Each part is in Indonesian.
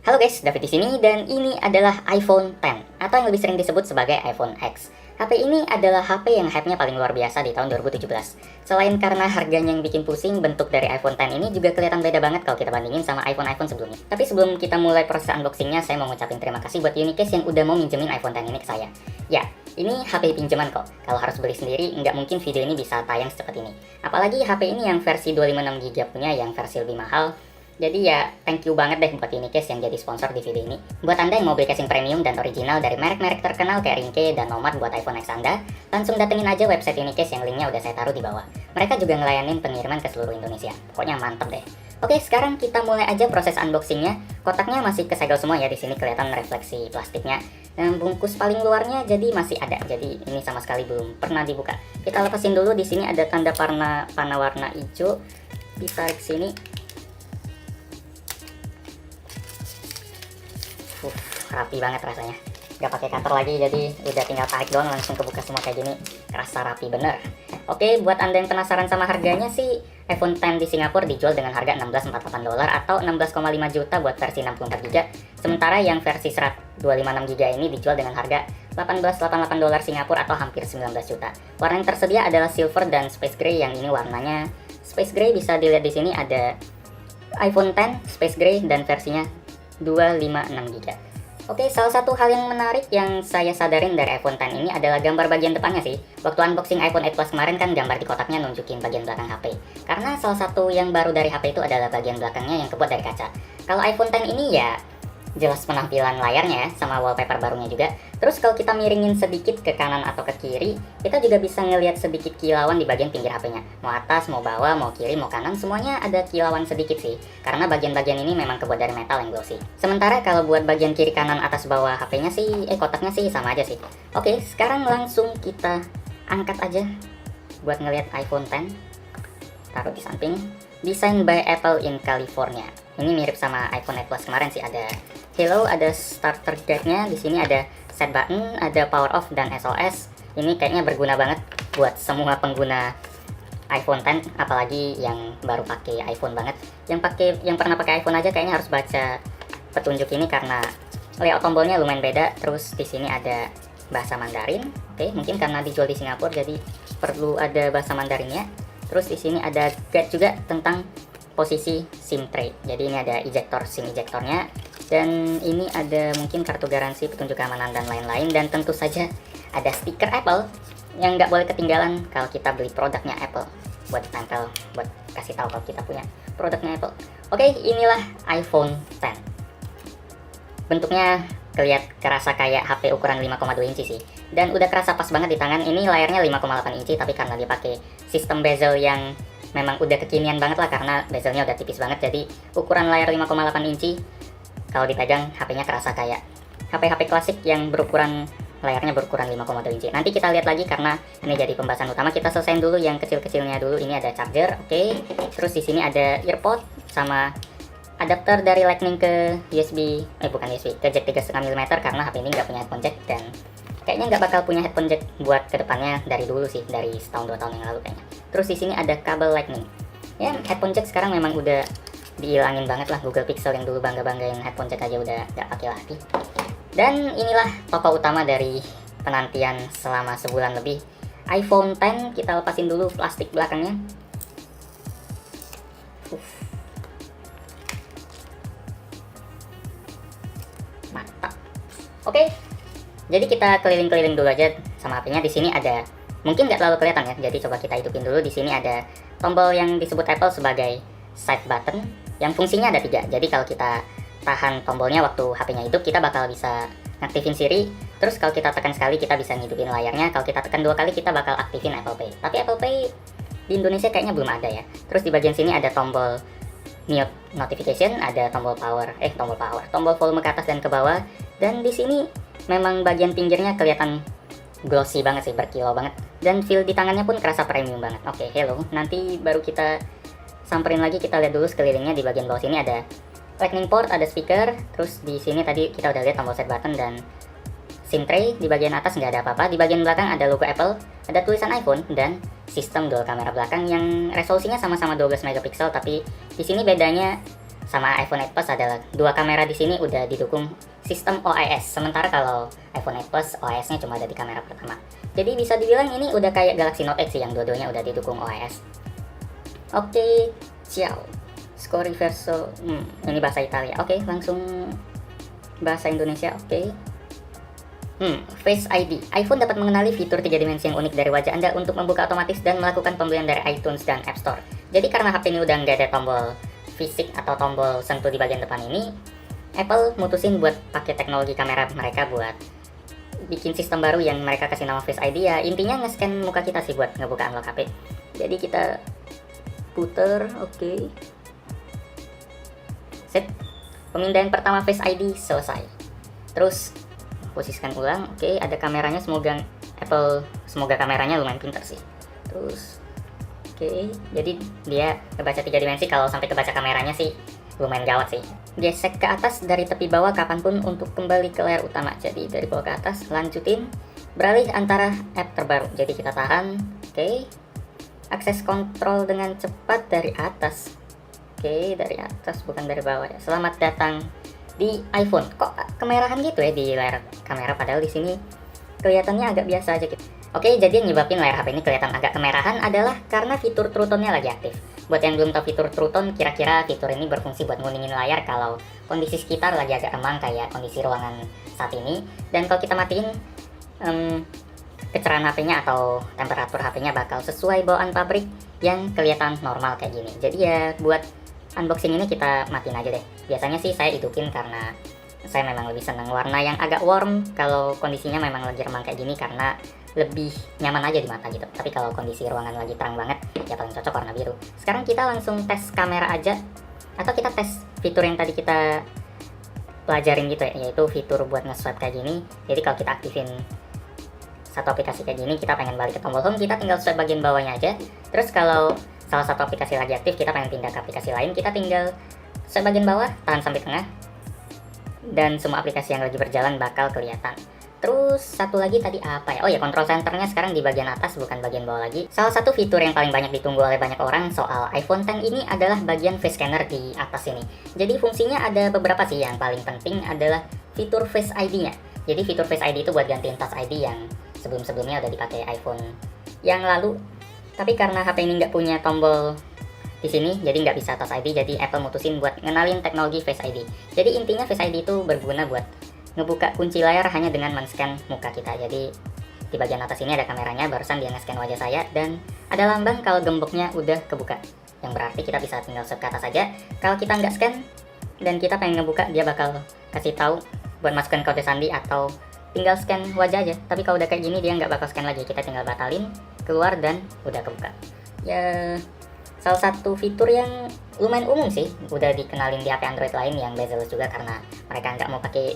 Halo guys, David di sini dan ini adalah iPhone X atau yang lebih sering disebut sebagai iPhone X. HP ini adalah HP yang hype-nya paling luar biasa di tahun 2017. Selain karena harganya yang bikin pusing, bentuk dari iPhone X ini juga kelihatan beda banget kalau kita bandingin sama iPhone sebelumnya. Tapi sebelum kita mulai proses unboxingnya, saya mau ngucapin terima kasih buat Unicase yang udah mau minjemin iPhone X ini ke saya. Ya, ini HP pinjaman kok. Kalau harus beli sendiri, nggak mungkin video ini bisa tayang secepat ini. Apalagi HP ini yang versi 256GB punya, yang versi lebih mahal. Jadi ya, thank you banget deh buat Unicase yang jadi sponsor di video ini. Buat Anda yang mau beli casing premium dan original dari merek-merek terkenal kayak Ringke dan Nomad buat iPhone X Anda, langsung datengin aja website Unicase yang linknya udah saya taruh di bawah. Mereka juga ngelayanin pengiriman ke seluruh Indonesia. Pokoknya mantep deh. Oke, sekarang kita mulai aja proses unboxingnya. Kotaknya masih kesegel semua ya, di sini kelihatan refleksi plastiknya. Dan bungkus paling luarnya jadi masih ada. Jadi ini sama sekali belum pernah dibuka. Kita lepasin dulu. Di sini ada tanda panah warna hijau. Ditarik sini. Rapi banget rasanya, nggak pakai cutter lagi, jadi udah tinggal tarik doang langsung kebuka semua kayak gini. Kerasa rapi bener. Oke, buat Anda yang penasaran sama harganya sih, iPhone X di Singapura dijual dengan harga $1648 atau 16,5 juta buat versi 64GB. Sementara yang versi 256GB ini dijual dengan harga $1888 Singapura atau hampir 19 juta. Warna yang tersedia adalah silver dan space gray. Yang ini warnanya space gray, bisa dilihat di sini ada iPhone X space gray dan versinya 256GB. Oke, salah satu hal yang menarik yang saya sadarin dari iPhone X ini adalah gambar bagian depannya sih. Waktu unboxing iPhone 8 Plus kemarin kan gambar di kotaknya nunjukin bagian belakang HP. Karena salah satu yang baru dari HP itu adalah bagian belakangnya yang terbuat dari kaca. Kalau iPhone X ini ya jelas penampilan layarnya ya, sama wallpaper barunya juga. Terus kalau kita miringin sedikit ke kanan atau ke kiri, kita juga bisa ngelihat sedikit kilauan di bagian pinggir HP-nya. Mau atas, mau bawah, mau kiri, mau kanan, semuanya ada kilauan sedikit sih. Karena bagian-bagian ini memang kebuat dari metal yang glossy. Sementara kalau buat bagian kiri, kanan, atas, bawah HP-nya sih, kotaknya sih sama aja sih. Oke, sekarang langsung kita angkat aja buat ngelihat iPhone X. Taruh di samping. Design by Apple in California. Ini mirip sama iPhone 8 Plus kemarin sih, ada Hello, ada starter guide-nya, di sini ada set button, ada power off dan SOS. Ini kayaknya berguna banget buat semua pengguna iPhone X, apalagi yang baru pakai iPhone banget. Yang pernah pakai iPhone aja kayaknya harus baca petunjuk ini karena layout tombolnya lumayan beda. Terus di sini ada bahasa Mandarin. Oke, mungkin karena dijual di Singapura jadi perlu ada bahasa Mandarinnya. Terus di sini ada guide juga tentang posisi SIM tray. Jadi ini ada SIM ejectornya. Dan ini ada mungkin kartu garansi, petunjuk keamanan, dan lain-lain. Dan tentu saja ada stiker Apple yang nggak boleh ketinggalan kalau kita beli produknya Apple. Buat tempel, buat kasih tahu kalau kita punya produknya Apple. Oke, inilah iPhone X. Bentuknya kerasa kayak HP ukuran 5,2 inci sih. Dan udah kerasa pas banget di tangan. Ini layarnya 5,8 inci, tapi karena dia pakai sistem bezel yang memang udah kekinian banget lah, karena bezelnya udah tipis banget. Jadi ukuran layar 5,8 inci, kalau dipegang HP-nya kerasa kayak HP-HP klasik yang layarnya berukuran 5,2 inci. Nanti kita lihat lagi karena ini jadi pembahasan utama. Kita selesaiin dulu yang kecil-kecilnya dulu. Ini ada charger, oke. Terus di sini ada earpod sama adapter dari Lightning ke USB, bukan USB, ke jack 3,5 mm karena HP ini nggak punya headphone jack dan kayaknya nggak bakal punya headphone jack buat kedepannya dari dulu sih, dari setahun 2 tahun yang lalu kayaknya. Terus di sini ada kabel Lightning. Ya, headphone jack sekarang memang udah dihilangin banget lah. Google Pixel yang dulu bangga-banggain headphone jack aja udah nggak pakai lagi. Dan inilah tokoh utama dari penantian selama sebulan lebih, iPhone X. Kita lepasin dulu plastik belakangnya. Mantap. Oke, jadi kita keliling-keliling dulu aja sama HP-nya. Di sini ada, mungkin nggak terlalu kelihatan ya, jadi coba kita hidupin dulu. Di sini ada tombol yang disebut Apple sebagai side button, yang fungsinya ada 3. Jadi kalau kita tahan tombolnya waktu HP-nya hidup, kita bakal bisa ngaktifin Siri. Terus kalau kita tekan sekali, kita bisa ngidupin layarnya. Kalau kita tekan 2 kali, kita bakal aktifin Apple Pay. Tapi Apple Pay di Indonesia kayaknya belum ada ya. Terus di bagian sini ada tombol mute notification, ada tombol tombol volume ke atas dan ke bawah. Dan di sini memang bagian pinggirnya kelihatan glossy banget sih, berkilau banget. Dan feel di tangannya pun kerasa premium banget. Oke, hello. Nanti baru kita samperin lagi, kita lihat dulu sekelilingnya. Di bagian bawah sini ada Lightning port, ada speaker. Terus di sini tadi kita udah lihat tombol set button dan SIM tray. Di bagian atas nggak ada apa-apa. Di bagian belakang ada logo Apple, ada tulisan iPhone, dan sistem dual kamera belakang yang resolusinya sama-sama 12 megapiksel. Tapi di sini bedanya sama iPhone 8 Plus adalah dua kamera di sini udah didukung sistem OIS. Sementara kalau iPhone 8 Plus OIS-nya cuma ada di kamera pertama. Jadi bisa dibilang ini udah kayak Galaxy Note X sih yang dua-duanya udah didukung OIS. Oke, ciao. Scori verso, ini bahasa Italia. Oke, langsung bahasa Indonesia. Oke. Face ID. iPhone dapat mengenali fitur 3 dimensi yang unik dari wajah Anda untuk membuka otomatis dan melakukan pembelian dari iTunes dan App Store. Jadi karena HP ini udah nggak ada tombol fisik atau tombol sentuh di bagian depan ini, Apple mutusin buat pakai teknologi kamera mereka buat bikin sistem baru yang mereka kasih nama Face ID. Ya intinya nge-scan muka kita sih buat ngebuka unlock HP. Jadi kita puter, oke. Set. Pemindahan pertama Face ID selesai. Terus posisikan ulang, oke. Ada kameranya, semoga kameranya lumayan pintar sih. Terus oke, jadi dia kebaca 3 dimensi. Kalau sampai kebaca kameranya sih lumayan gawat sih. Gesek ke atas dari tepi bawah kapanpun untuk kembali ke layar utama. Jadi dari bawah ke atas, lanjutin. Beralih antara app terbaru. Jadi kita tahan, oke. Akses kontrol dengan cepat dari atas. Oke, dari atas bukan dari bawah ya. Selamat datang di iPhone. Kok kemerahan gitu ya di layar kamera, padahal di sini kelihatannya agak biasa aja gitu. Oke, jadi yang nyebabin layar HP ini kelihatan agak kemerahan adalah karena fitur True Tone-nya lagi aktif. Buat yang belum tahu fitur True Tone, kira-kira fitur ini berfungsi buat nguningin layar kalau kondisi sekitar lagi agak remang kayak kondisi ruangan saat ini. Dan kalau kita matiin, kecerahan HP-nya atau temperatur HP-nya bakal sesuai bawaan pabrik yang kelihatan normal kayak gini. Jadi ya buat unboxing ini kita matiin aja deh. Biasanya sih saya hidupin karena saya memang lebih senang warna yang agak warm kalau kondisinya memang lagi remang kayak gini, karena lebih nyaman aja di mata gitu. Tapi kalau kondisi ruangan lagi terang banget, ya paling cocok warna biru. Sekarang kita langsung tes kamera aja, atau kita tes fitur yang tadi kita pelajarin gitu ya, yaitu fitur buat nge-swipe kayak gini. Jadi kalau kita aktifin satu aplikasi kayak gini, kita pengen balik ke tombol home, kita tinggal swipe bagian bawahnya aja. Terus kalau salah satu aplikasi lagi aktif, kita pengen pindah ke aplikasi lain, kita tinggal swipe bagian bawah, tahan sampai tengah, dan semua aplikasi yang lagi berjalan bakal kelihatan. Terus satu lagi tadi apa ya? Oh ya, control centernya sekarang di bagian atas bukan bagian bawah lagi. Salah satu fitur yang paling banyak ditunggu oleh banyak orang soal iPhone X ini adalah bagian face scanner di atas ini. Jadi fungsinya ada beberapa sih, yang paling penting adalah fitur Face ID-nya. Jadi fitur Face ID itu buat gantiin Touch ID yang sebelum-sebelumnya udah dipakai iPhone yang lalu. Tapi karena HP ini nggak punya tombol di sini, jadi nggak bisa Touch ID. Jadi Apple mutusin buat ngenalin teknologi Face ID. Jadi intinya Face ID itu berguna buat ngebuka kunci layar hanya dengan men-scan muka kita. Jadi di bagian atas ini ada kameranya, barusan dia nge-scan wajah saya, dan ada lambang kalau gemboknya udah kebuka, yang berarti kita bisa tinggal swipe ke atas aja. Kalau kita nggak scan dan kita pengen ngebuka, dia bakal kasih tahu buat masukkan kode sandi atau tinggal scan wajah aja. Tapi kalau udah kayak gini dia nggak bakal scan lagi, kita tinggal batalin, keluar, dan udah kebuka. Ya salah satu fitur yang lumayan umum sih, udah dikenalin di HP Android lain yang bezel juga, karena mereka nggak mau pakai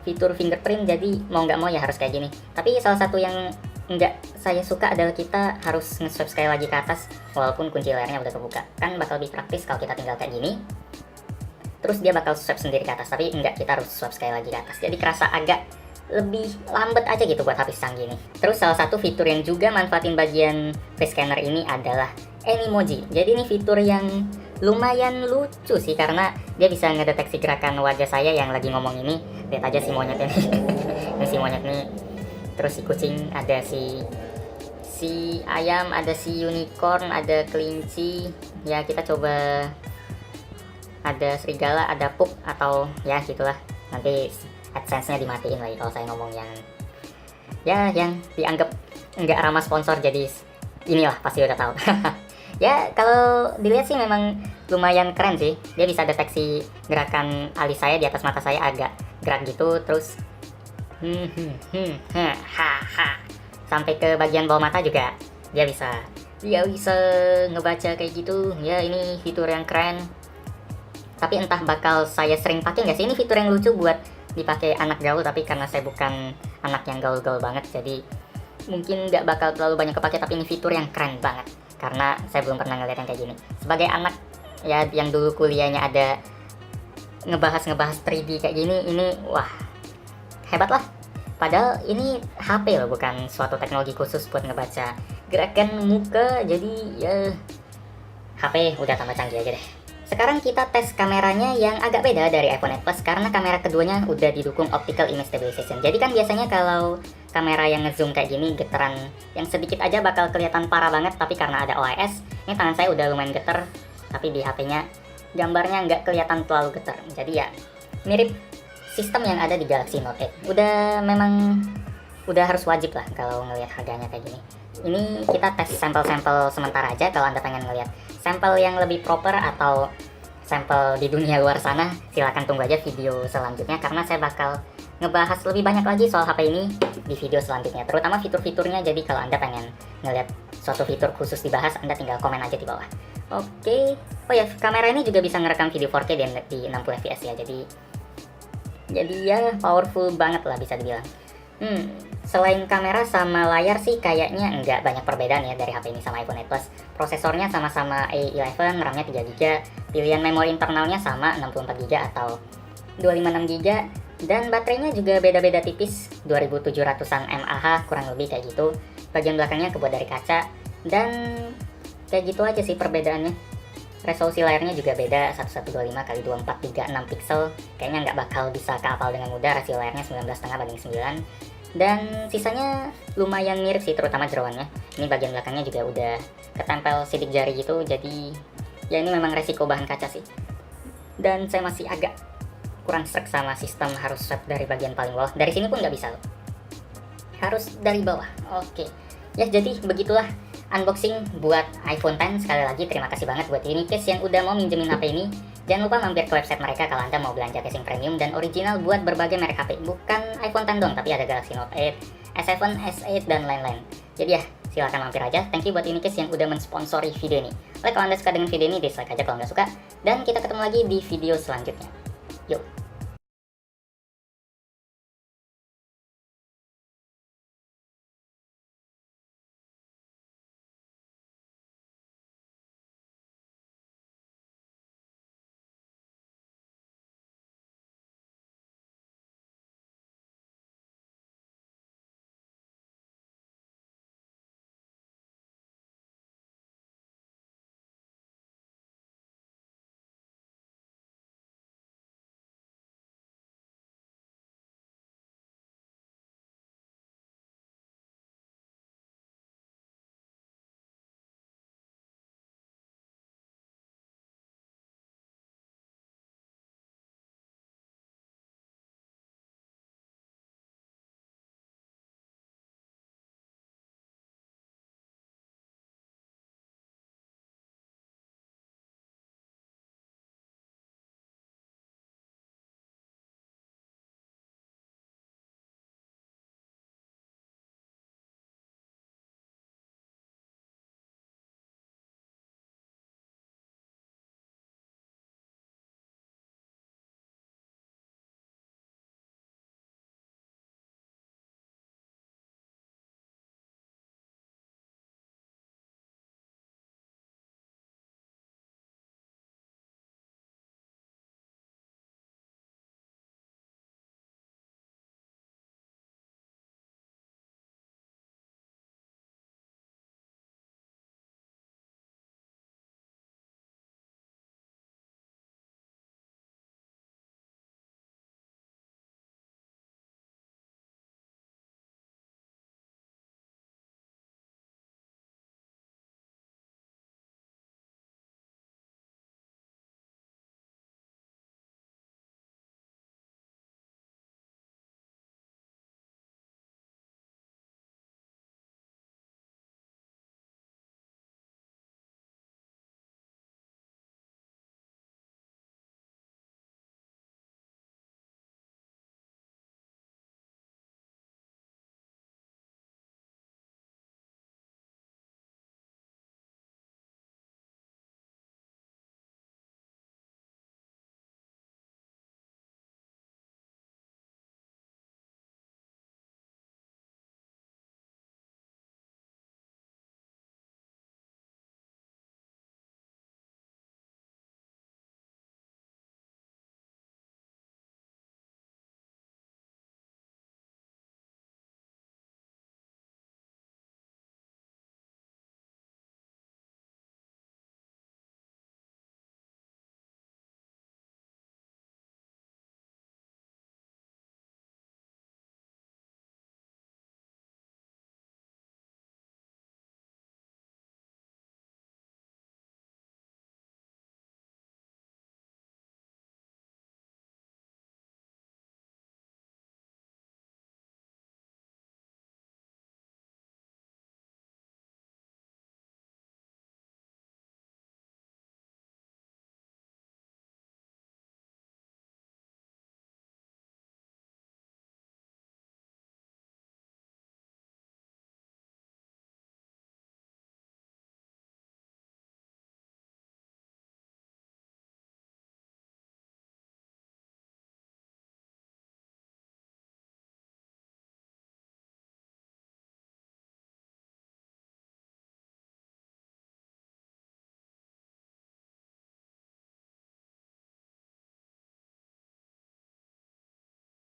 fitur fingerprint, jadi mau nggak mau ya harus kayak gini. Tapi salah satu yang nggak saya suka adalah kita harus nge-swipe sekali lagi ke atas walaupun kunci layarnya udah kebuka. Kan bakal lebih praktis kalau kita tinggal kayak gini, terus dia bakal swipe sendiri ke atas. Tapi enggak, kita harus swipe sekali lagi ke atas, jadi kerasa agak lebih lambat aja gitu buat HP canggih ini. Terus salah satu fitur yang juga manfaatin bagian face scanner ini adalah Animoji. Jadi ini fitur yang lumayan lucu sih, karena dia bisa ngedeteksi gerakan wajah saya yang lagi ngomong ini. Lihat aja si monyetnya nih. Ini si monyet nih. Terus si kucing, ada si ayam, ada si unicorn, ada kelinci. Ya kita coba, ada serigala, ada pup, atau ya gitulah. Nanti AdSense-nya dimatiin lagi kalau saya ngomong yang dianggap nggak ramah sponsor, jadi inilah pasti udah tahu. Ya kalau dilihat sih memang lumayan keren sih. Dia bisa deteksi gerakan alis saya di atas mata saya agak gerak gitu, terus sampai ke bagian bawah mata juga dia bisa ngebaca kayak gitu. Ya ini fitur yang keren. Tapi entah bakal saya sering pakai nggak sih. Ini fitur yang lucu buat dipakai anak gaul, tapi karena saya bukan anak yang gaul-gaul banget, jadi mungkin nggak bakal terlalu banyak kepake. Tapi ini fitur yang keren banget, karena saya belum pernah ngeliat yang kayak gini. Sebagai anak ya yang dulu kuliahnya ada ngebahas 3D kayak gini, ini wah hebat lah. Padahal ini HP loh, bukan suatu teknologi khusus buat ngebaca gerakan muka. Jadi ya HP udah tambah canggih aja deh. Sekarang kita tes kameranya yang agak beda dari iPhone 8 Plus karena kamera keduanya udah didukung optical image stabilization. Jadi kan biasanya kalau kamera yang ngezoom kayak gini, getaran yang sedikit aja bakal kelihatan parah banget, tapi karena ada OIS, ini tangan saya udah lumayan geter, tapi di HP-nya gambarnya nggak kelihatan terlalu getar. Jadi ya mirip sistem yang ada di Galaxy Note 8. Udah harus wajib lah kalau ngelihat harganya kayak gini. Ini kita tes sampel-sampel sementara aja. Kalau Anda pengen ngelihat sampel yang lebih proper atau sampel di dunia luar sana, silahkan tunggu aja video selanjutnya karena saya bakal ngebahas lebih banyak lagi soal HP ini di video selanjutnya, terutama fitur-fiturnya. Jadi kalau Anda pengen ngelihat suatu fitur khusus dibahas, Anda tinggal komen aja di bawah. Oke. Oh ya, kamera ini juga bisa ngerekam video 4K di 60 fps ya. Jadi ya powerful banget lah bisa dibilang. Selain kamera sama layar sih kayaknya nggak banyak perbedaan ya dari HP ini sama iPhone 8 Plus. Prosesornya sama-sama A11, RAM-nya 3GB, pilihan memori internalnya sama 64GB atau 256GB, dan baterainya juga beda-beda tipis, 2700-an mAh kurang lebih kayak gitu. Bagian belakangnya kebuat dari kaca, dan kayak gitu aja sih perbedaannya. Resolusi layarnya juga beda, 1125x2436 pixel. Kayaknya nggak bakal bisa keapal dengan mudah. Rasio layarnya 19,5/9. Dan sisanya lumayan mirip sih, terutama jeroannya. Ini bagian belakangnya juga udah ketempel sidik jari gitu. Jadi ya ini memang resiko bahan kaca sih. Dan saya masih agak kurang srek sama sistem harus swipe dari bagian paling bawah. Dari sini pun nggak bisa loh. Harus dari bawah. Oke. Ya jadi begitulah unboxing buat iPhone X. Sekali lagi terima kasih banget buat Unicase yang udah mau minjemin HP ini. Jangan lupa mampir ke website mereka kalau Anda mau belanja casing premium dan original buat berbagai merek HP. Bukan iPhone X dong, tapi ada Galaxy Note 8, S7, S8, dan lain-lain. Jadi ya, silahkan mampir aja. Thank you buat Unicase yang udah mensponsori video ini. Like kalau Anda suka dengan video ini, dislike aja kalau nggak suka. Dan kita ketemu lagi di video selanjutnya. Yuk!